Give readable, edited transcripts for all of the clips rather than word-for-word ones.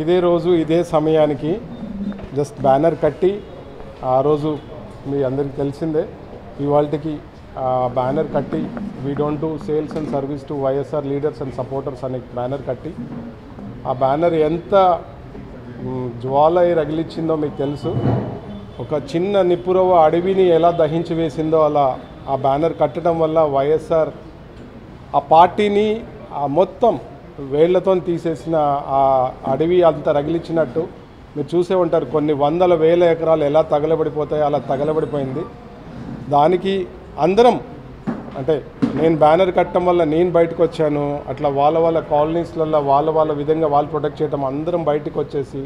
ఇదే రోజు ఇదే సమయానికి జస్ట్ బ్యానర్ కట్టి ఆ రోజు మీ అందరికీ తెలిసిందే ఇవాల్టికి బ్యానర్ కట్టి we don't do sales and service to YSR leaders and supporters అనే బ్యానర్ కట్టి ఆ బ్యానర్ ఎంత జ్వాల రగిలిచ్చిందో మీకు తెలుసు. ఒక చిన్న నిప్పురవ అడవిని ఎలా దహించి వేసిందో అలా ఆ బ్యానర్ కట్టడం వల్ల వైఎస్ఆర్ ఆ పార్టీని మొత్తం వేళ్లతో తీసేసిన ఆ అడవి అంత రగిలిచ్చినట్టు మీరు చూసే ఉంటారు. కొన్ని వందల వేల ఎకరాలు ఎలా తగలబడిపోతాయో అలా తగలబడిపోయింది. దానికి అందరం అంటే నేను బ్యానర్ కట్టడం వల్ల నేను బయటకు వచ్చాను, అట్లా వాళ్ళ కాలనీస్లలో వాళ్ళ విధంగా వాళ్ళు ప్రొటెక్ట్ చేయటం, అందరం బయటకు వచ్చేసి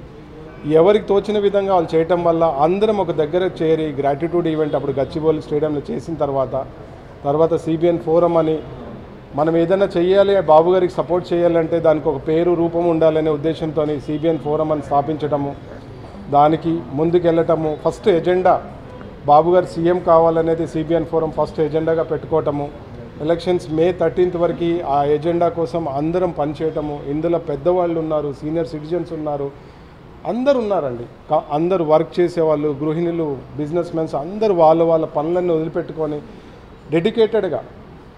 ఎవరికి తోచిన విధంగా వాళ్ళు చేయటం వల్ల అందరం ఒక దగ్గర చేరి గ్రాటిట్యూడ్ ఈవెంట్ అప్పుడు గచ్చిబౌలి స్టేడియంలో చేసిన తర్వాత సిబిఎన్ ఫోరం అని మనం ఏదైనా చేయాలి, బాబు గారికి సపోర్ట్ చేయాలంటే దానికి ఒక పేరు రూపం ఉండాలనే ఉద్దేశంతో సిబిఎన్ ఫోరం అని స్థాపించటము, దానికి ముందుకెళ్ళటము, ఫస్ట్ ఎజెండా బాబు గారు సీఎం కావాలనేది సిబిఎన్ ఫోరం ఫస్ట్ ఎజెండాగా పెట్టుకోవటము, ఎలక్షన్స్ May 13th వరకు ఆ ఎజెండా కోసం అందరం పనిచేయటము. ఇందులో పెద్దవాళ్ళు ఉన్నారు, సీనియర్ సిటిజన్స్ ఉన్నారు, అందరు ఉన్నారండి. అందరు వర్క్ చేసేవాళ్ళు, గృహిణులు, బిజినెస్ మెన్స్ అందరూ వాళ్ళ పనులన్నీ వదిలిపెట్టుకొని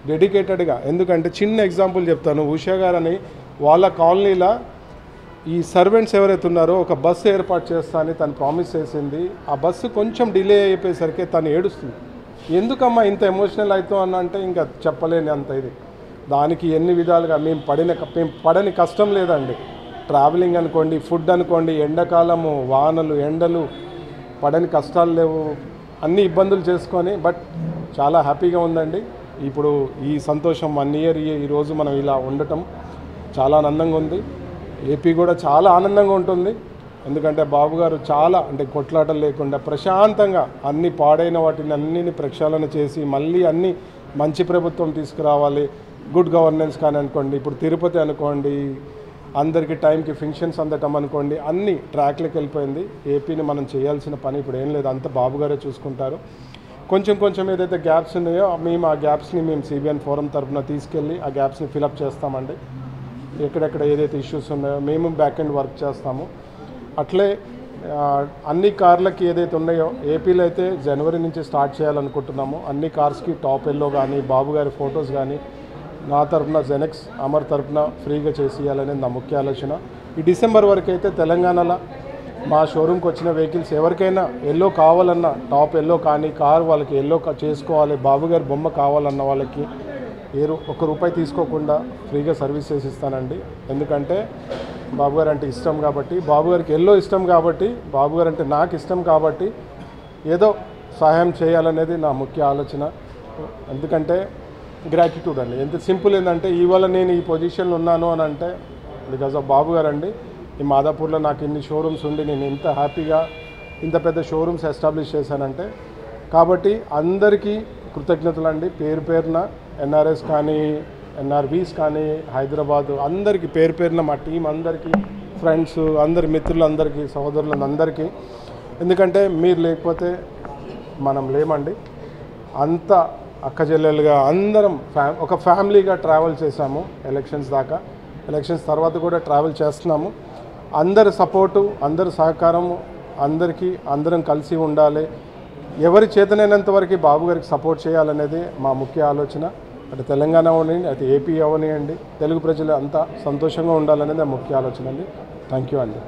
డెడికేటెడ్గా ఎందుకంటే చిన్న ఎగ్జాంపుల్ చెప్తాను. ఉషా గారని వాళ్ళ కాలనీలో ఈ సర్వెంట్స్ ఎవరైతే ఉన్నారో ఒక బస్సు ఏర్పాటు చేస్తా అని తను ప్రామిస్ చేసింది. ఆ బస్సు కొంచెం డిలే అయిపోయేసరికి తను ఏడుస్తుంది. ఎందుకమ్మా ఇంత ఎమోషనల్ అవుతాం అన్న అంటే ఇంకా చెప్పలేని అంత ఇది. దానికి ఎన్ని విధాలుగా మేము పడని కష్టం లేదండి. ట్రావెలింగ్ అనుకోండి, ఫుడ్ అనుకోండి, ఎండాకాలము, వానలు, ఎండలు, పడని కష్టాలు లేవు, అన్ని ఇబ్బందులు చేసుకొని బట్ చాలా హ్యాపీగా ఉందండి. ఇప్పుడు ఈ సంతోషం 1 year ఈరోజు మనం ఇలా ఉండటం చాలా ఆనందంగా ఉంది. ఏపీ కూడా చాలా ఆనందంగా ఉంటుంది. ఎందుకంటే బాబు గారు చాలా అంటే కొట్లాటలు లేకుండా ప్రశాంతంగా అన్ని పాడైన వాటిని అన్నిని ప్రక్షాళన చేసి మళ్ళీ అన్ని మంచి ప్రభుత్వం తీసుకురావాలి. గుడ్ గవర్నెన్స్ కానీ అనుకోండి, ఇప్పుడు తిరుపతి అనుకోండి, అందరికీ టైంకి ఫంక్షన్స్ అందటం అనుకోండి, అన్ని ట్రాక్లకు వెళ్ళిపోయింది. ఏపీని మనం చేయాల్సిన పని ఇప్పుడు ఏం లేదు, అంతా బాబు గారే చూసుకుంటారు. కొంచెం ఏదైతే గ్యాప్స్ ఉన్నాయో మేము ఆ గ్యాప్స్ని మేము సిబిఎన్ ఫోరం తరఫున తీసుకెళ్ళి ఆ గ్యాప్స్ని ఫిలప్ చేస్తామండి. ఎక్కడెక్కడ ఏదైతే ఇష్యూస్ ఉన్నాయో మేము బ్యాక్ ఎండ్ వర్క్ చేస్తాము. అట్లే అన్ని కార్లకి ఏదైతే ఉన్నాయో ఏపీలో అయితే జనవరి నుంచి స్టార్ట్ చేయాలనుకుంటున్నాము. అన్ని కార్స్కి టాప్ ఎల్లో కానీ బాబు గారి ఫొటోస్ కానీ నా తరఫున జెనెక్స్ అమర్ తరఫున ఫ్రీగా చేసేయాలనేది నా ముఖ్య ఆలోచన. ఈ డిసెంబర్ వరకు అయితే తెలంగాణలో మా షోరూమ్కి వచ్చిన వెహికల్స్ ఎవరికైనా ఎల్లో కావాలన్నా టాప్ ఎల్లో కానీ కార్ వాళ్ళకి ఎల్లో చేసుకోవాలి, బాబు గారి బొమ్మ కావాలన్న వాళ్ళకి ₹1 తీసుకోకుండా ఫ్రీగా సర్వీస్ చేసి ఇస్తానండి. ఎందుకంటే బాబు గారు అంటే ఇష్టం కాబట్టి, బాబు గారికి ఎల్లో ఇష్టం కాబట్టి, బాబు గారు అంటే నాకు ఇష్టం కాబట్టి ఏదో సహాయం చేయాలనేది నా ముఖ్య ఆలోచన. ఎందుకంటే గ్రాటిట్యూడ్ అండి. ఎంత సింపుల్ ఏంటంటే ఇవాళ నేను ఈ పొజిషన్లో ఉన్నాను అని అంటే బికాజ్ ఆఫ్ బాబు గారు అండి. ఈ మాదాపూర్లో నాకు ఇన్ని షోరూమ్స్ ఉండి నేను ఇంత హ్యాపీగా ఇంత పెద్ద షోరూమ్స్ ఎస్టాబ్లిష్ చేశానంటే కాబట్టి అందరికీ కృతజ్ఞతలు అండి. పేరున ఎన్ఆర్ఎస్ కానీ ఎన్ఆర్వీస్ కానీ హైదరాబాదు అందరికీ పేరున మా టీం అందరికీ, ఫ్రెండ్స్ అందరి మిత్రులందరికీ, సహోదరులందరికీ. ఎందుకంటే మీరు లేకపోతే మనం లేమండి. అంత అక్కచెల్లెలుగా అందరం ఒక ఫ్యామిలీగా ట్రావెల్ చేశాము ఎలక్షన్స్ దాకా. ఎలక్షన్స్ తర్వాత కూడా ట్రావెల్ చేస్తున్నాము. అందరి సపోర్టు, అందరి సహకారము, అందరం కలిసి ఉండాలి. ఎవరి చేతనైనంత వరకు బాబు గారికి సపోర్ట్ చేయాలనేది మా ముఖ్య ఆలోచన. అటు తెలంగాణ అవనివ్వండి, అటు ఏపీ అవనివ్వండి, తెలుగు ప్రజలు అంతా సంతోషంగా ఉండాలనేది ముఖ్య ఆలోచన అండి. థ్యాంక్ యూ అండి.